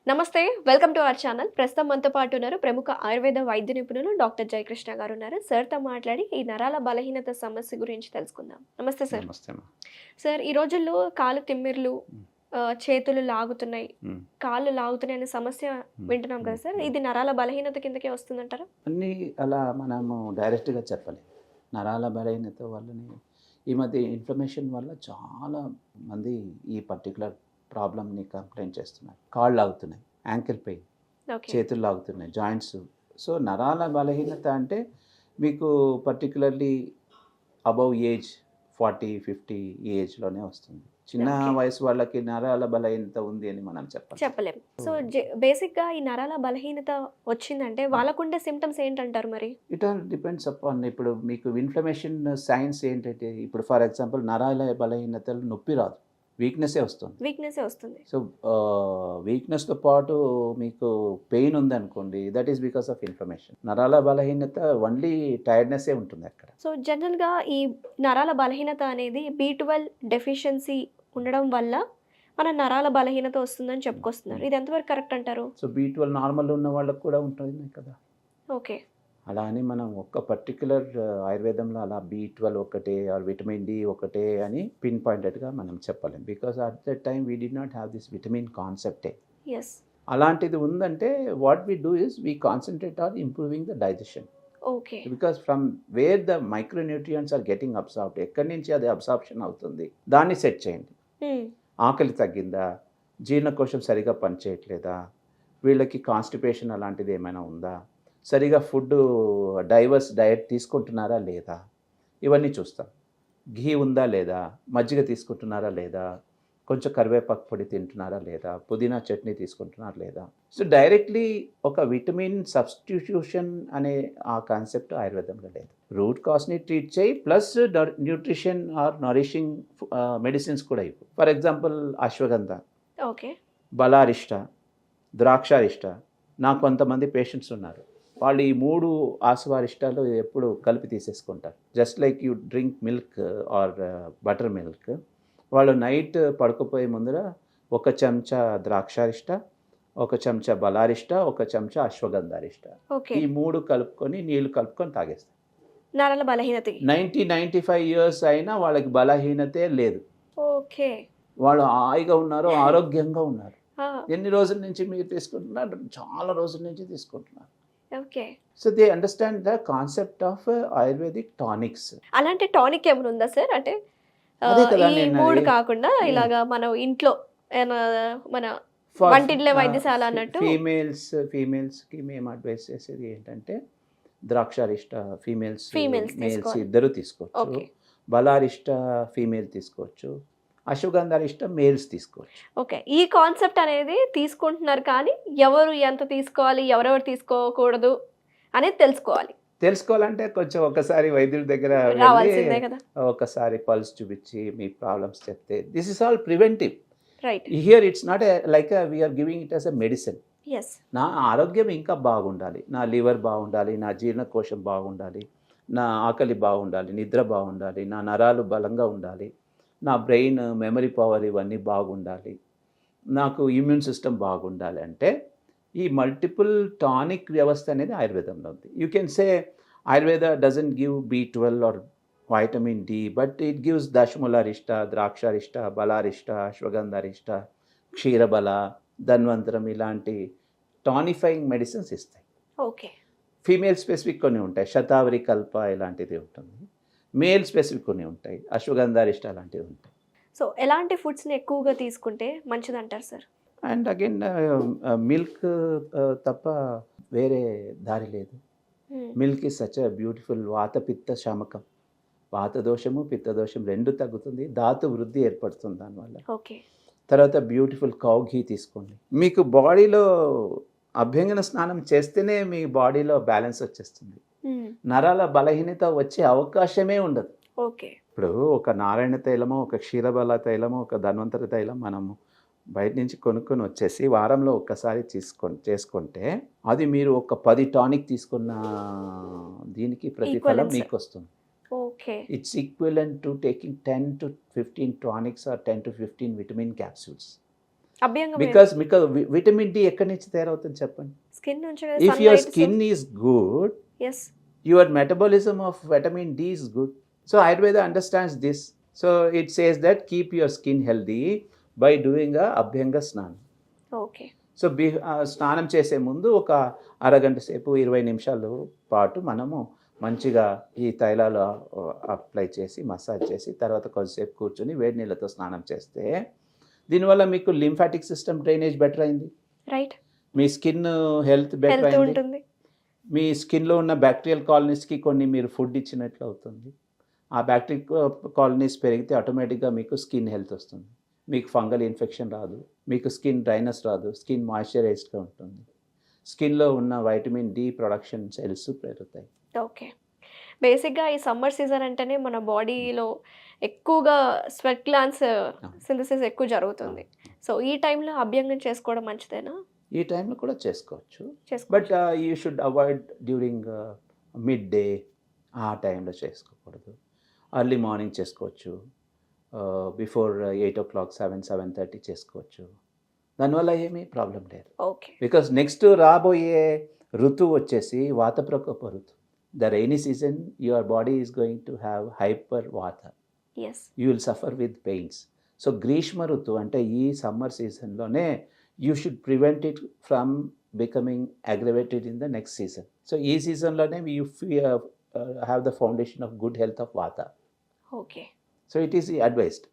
నమస్తే, welcome to our channel. ప్రస్తుతం మనతో పాటు ఉన్నారు ప్రముఖ ఆయుర్వేద వైద్య నిపుణులు డాక్టర్ జయకృష్ణ గారు ఉన్నారు. సార్తో మాట్లాడి ఈ నరాల బలహీనత సమస్య గురించి తెలుసుకుందాం. నమస్తే సార్. నమస్తే అమ్మా. సార్, ఈ రోజుల్లో కాలు తిమ్మిర్లు, మ్, చేతులు లాగుతున్నాయి, మ్, కాళ్ళు లాగుతున్నాయి అనే సమస్య వింటున్నాం కదా సార్. ఇది నరాల బలహీనత కిందకే వస్తుందంటారా? అన్నీ అలా మనము డైరెక్ట్గా చెప్పలేం. నరాల బలహీనత వల్లనే ఈ మధ్య ఇన్ఫ్లమేషన్ వల్ల చాలా మంది ఈ పర్టికులర్ ప్రాబ్లమ్ని కంప్లైంట్ చేస్తున్నారు. కాళ్ళు లాగుతున్నాయి, యాంకిల్ పెయిన్, ఓకే. చేతులు లాగుతున్నాయి, జాయింట్స్. సో నరాల బలహీనత అంటే మీకు పర్టికులర్లీ అబవ్ ఏజ్ 40-50 ఈ ఏజ్లోనే వస్తుంది. చిన్న ఓకే. వయసు వాళ్ళకి నరాల బలహీనత ఉంది అని మనం చెప్పాలి. చెప్పలేం. సో బేసిక్గా ఈ నరాల బలహీనత వచ్చిందంటే వాళ్ళకుండే సిమ్టమ్స్ ఏంటంటారు మరి? ఇట్ ఆల్ డిపెండ్స్ అపాన్ ఇప్పుడు మీకు ఇన్ఫ్లమేషన్ సైన్స్ ఏంటంటే ఇప్పుడు ఫర్ ఎగ్జాంపుల్ నరాల బలహీనతలు నొప్పి రాదు, వీక్నెస్సే వస్తుంది. వీక్నెస్ వస్తుంది. సో వీక్నెస్తో పాటు మీకు పెయిన్ ఉందనుకోండి, that is because of inflammation. నరాల బలహీనత ఓన్లీ టైర్డ్నెస్సే ఉంటుంది అక్కడ. సో జనరల్గా ఈ నరాల బలహీనత అనేది B12 డెఫిషియన్సీ ఉండడం వల్ల మన నరాల బలహీనత వస్తుందని చెప్పుకొస్తున్నారు. ఇది ఎంతవరకు కరెక్ట్ అంటారు? సో B12 నార్మల్ ఉన్న వాళ్ళకు కూడా ఉంటుంది కదా. ఓకే. అలా అని మనం ఒక్క పర్టిక్యులర్ ఆయుర్వేదంలో అలా B12 ఒకటే ఆర్ విటమిన్ డి ఒకటే అని పిన్ పాయింటెడ్గా మనం చెప్పలేం. Because at that time we did not have this vitamin కాన్సెప్టే. ఎస్. అలాంటిది ఉందంటే what we do is we concentrate on improving the digestion. Okay. Because from where the micronutrients are getting absorbed, ఎక్కడి నుంచి అది absorption అవుతుంది దాన్ని set చేయండి. ఆకలి తగ్గిందా, జీర్ణకోశం సరిగా పనిచేయట్లేదా, వీళ్ళకి కాన్స్టిపేషన్ అలాంటిది ఏమైనా ఉందా, సరిగా ఫుడ్ డైవర్స్ డయట్ తీసుకుంటున్నారా లేదా, ఇవన్నీ చూస్తాం. ఘీ ఉందా లేదా, మజ్జిగ తీసుకుంటున్నారా లేదా, కొంచెం కరివేపాకు పొడి తింటున్నారా లేదా, పుదీనా చట్నీ తీసుకుంటున్నారా లేదా. సో డైరెక్ట్లీ ఒక విటమిన్ సబ్స్టిట్యూషన్ అనే ఆ కాన్సెప్ట్ ఆయుర్వేదంలో లేదు. రూట్ కాస్ని ట్రీట్ చేయి, plus nutrition or nourishing medicines కూడా ఇవ్వు. For example Ashwagandha, okay. Balarishta, Draksharishta. నాకు కొంతమంది పేషెంట్స్ ఉన్నారు, వాళ్ళు ఈ 3 ఆస్వారిష్టాలు ఎప్పుడు కలిపి తీసేసుకుంటారు. Just like you drink milk or butter milk. వాళ్ళు నైట్ పడుకోపోయే ముందర 1 చెంచా ద్రాక్షారిష్ట, 1 చెంచా బలారిష్ట, 1 చెంచా అశ్వగంధారిష్ట, ఓకే. ఈ 3 కలుపుకొని నీళ్లు కలుపుకొని తాగేస్తారు. నరాల బలహీనతకి. 90-95 ఇయర్స్ అయినా వాళ్ళకి బలహీనతే లేదు. ఓకే. వాళ్ళు హాయిగా ఉన్నారు, ఆరోగ్యంగా ఉన్నారు. ఆ, ఎన్ని రోజుల నుంచి మీరు తీసుకుంటున్నారు? చాలా రోజుల నుంచి తీసుకుంటున్నారు. Okay. So they understand the concept of ayurvedic tonics. అలాంటి టానిక్ ఏమైనా ఉందా సార్? అంటే అదే కదా ఈ నేను 3 కాకుండా ఇలాగా మనం ఇంట్లో మన వంటింట్లే వైద్యశాల అన్నట్టు. ఫీమేల్స్కి మేము అడ్వైస్ చేసేది ఏంటంటే ద్రాక్షారిష్ట ఫీమేల్స్ Females మేల్స్ తీసుకోవాలి. ఇద్దరు తీసుకోవచ్చు, ఓకే. బలారిష్ట ఫీమేల్ తీసుకోవచ్చు, అశ్వగంధారిష్ట మేల్స్ తీసుకోవచ్చు. ఓకే. ఈ కాన్సెప్ట్ అనేది తీసుకుంటున్నారు, కానీ ఎవరు ఎంత తీసుకోవాలి, ఎవరెవరు తీసుకోకూడదు అనేది తెలుసుకోవాలంటే కొంచెం ఒకసారి వైద్యుల దగ్గర రావాల్సిందే వెళ్ళి కదా. ఒకసారి పల్స్ చూపించి మీ ప్రాబ్లమ్స్ చెప్తే this is all preventive. Right. Here it's not like we're giving it as a medicine. Yes. నా ఆరోగ్యం ఇంకా బాగుండాలి, నా లివర్ బాగుండాలి, నా జీర్ణకోశం బాగుండాలి, నా ఆకలి బాగుండాలి, నిద్ర బాగుండాలి, నా నరాలు బలంగా ఉండాలి, నా బ్రెయిన్ మెమరీ పవర్ ఇవన్నీ బాగుండాలి, నాకు ఇమ్యూన్ సిస్టమ్ బాగుండాలి అంటే ఈ మల్టిపుల్ టానిక్ వ్యవస్థ అనేది ఆయుర్వేదంలో ఉంది. You can say Ayurveda doesn't give B12 or vitamin D, but it gives Dashamularishta, Draksharishta, Balarishta, Ashwagandharishta, Ksheerabala, Dhanwantharam ఇలాంటి టానిఫైయింగ్ మెడిసిన్స్ ఇస్తాయి. ఓకే. ఫీమేల్ స్పెసిఫిక్ కొన్ని ఉంటాయి, శతావరి కల్ప ఇలాంటిది ఉంటుంది. మేల్ స్పెసిఫిక్ కొన్ని ఉంటాయి, అశ్వగంధారిష్ట అలాంటివి ఉంటాయి. సో ఎలాంటి ఫుడ్స్ని ఎక్కువగా తీసుకుంటే మంచిది అంటారు సార్? అండ్ అగైన్ మిల్క్ తప్ప వేరే దారి లేదు. Milk is such a beautiful వాత పిత్త శమకం. వాత దోషము పిత్త దోషం 2 తగ్గుతుంది, ధాతు వృద్ధి ఏర్పడుతుంది దానివల్ల. ఓకే. తర్వాత బ్యూటిఫుల్ కౌ ఘీ తీసుకోండి. మీకు బాడీలో అభ్యంగన స్నానం చేస్తేనే మీ బాడీలో బ్యాలెన్స్ వచ్చేస్తుంది. నరాల బలహీనత వచ్చే అవకాశమే ఉండదు. ఓకే. ఇప్పుడు ఒక నారాయణ తైలమో, ఒక క్షీరబల తైలమో, ఒక ధన్వంతరి తైలం మనము బయట నుంచి కొనుక్కొని వచ్చేసి వారంలో ఒక్కసారి చేసుకుంటే అది మీరు ఒక 10 టానిక్ తీసుకున్న దీనికి ప్రతిఫలం మీకు వస్తుంది. Okay. It's equivalent to taking 10 to 15 tonics or 10 to 15 vitamin capsules. అభ్యంగం బికాస్ మీకు విటమిన్ డి ఎక్కడి నుంచి తయారవుతుంది చెప్పండి. స్కిన్ నుంచి if your skin is good, yes your metabolism of vitamin D is good. So Ayurveda understands this. So it says that keep your skin healthy by doing a abhyanga snanam. Okay. So స్నానం చేసే ముందు ఒక అరగంట సేపు 20 నిమిషాల పాటు మనము మంచిగా ఈ తైలాలు అప్లై చేసి మసాజ్ చేసి తర్వాత కొద్దిసేపు కూర్చొని వేడి నీళ్ళతో స్నానం చేస్తే దీనివల్ల మీకు లింఫాటిక్ సిస్టమ్ డ్రైనేజ్ బెటర్ అయింది, రైట్, మీ స్కిన్ హెల్త్ బెటర్ హెల్త్ అయింది, ఉంటుంది. మీ స్కిన్లో ఉన్న బ్యాక్టీరియల్ కాలనీస్కి కొన్ని మీరు ఫుడ్ ఇచ్చినట్లు అవుతుంది. ఆ బ్యాక్టీరియల్ కాలనీస్ పెరిగితే ఆటోమేటిక్గా మీకు స్కిన్ హెల్త్ వస్తుంది, మీకు ఫంగల్ ఇన్ఫెక్షన్ రాదు, మీకు స్కిన్ డ్రైనెస్ రాదు, స్కిన్ మాయిశ్చరైజ్డ్గా ఉంటుంది, స్కిన్లో ఉన్న వైటమిన్ డి ప్రొడక్షన్ సెల్స్ పెరుగుతాయి. ఓకే. బేసిక్గా ఈ సమ్మర్ సీజన్ అంటేనే మన బాడీలో ఎక్కువగా స్వెట్ గ్లాన్స్ సింథసిస్ ఎక్కువ జరుగుతుంది. సో ఈ టైంలో అభ్యంగం చేసుకోవడం మంచిదేనా? ఈ టైంలో కూడా చేసుకోవచ్చు, చేసుకో but you should avoid during mid day. ఆ టైంలో చేసుకోకూడదు. ఎర్లీ మార్నింగ్ చేసుకోవచ్చు, బిఫోర్ 8 o'clock 7:30 చేసుకోవచ్చు. దానివల్ల ఏమీ ప్రాబ్లం లేదు. ఓకే. బికాస్ నెక్స్ట్ రాబోయే ఋతువు వచ్చేసి వాత ప్రకోప ఋతువు. The rainy season your body is going to have hyper vata, yes, you will suffer with pains. So గ్రీష్మ ఋతువు అంటే ఈ సమ్మర్ సీజన్లోనే you should prevent it from becoming aggravated in the next season. So ఈ సీజన్లోనే you have the foundation of good health of vata. Okay. So it is advised.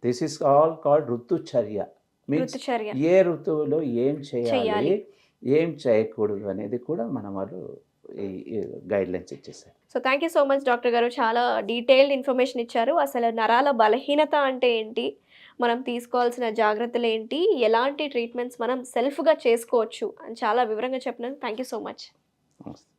This is all called ritucharya. Means ఋతుచర్య. ఏ ఋతువులో ఏం చేయాలి, ఏం చేయకూడదు అనేది కూడా మన వాళ్ళు ఈ గైడ్ లైన్స్ ఇచ్చేసారు. So thank you so much doctor గారు, చాలా డీటెయిల్డ్ ఇన్ఫర్మేషన్ ఇచ్చారు. అసలు నరాల బలహీనత అంటే ఏంటి, మనం తీసుకోవాల్సిన జాగ్రత్తలు ఏంటి, ఎలాంటి ట్రీట్మెంట్స్ మనం సెల్ఫ్గా చేసుకోవచ్చు అని చాలా వివరంగా చెప్పినారు. Thank you so much. నమస్తే.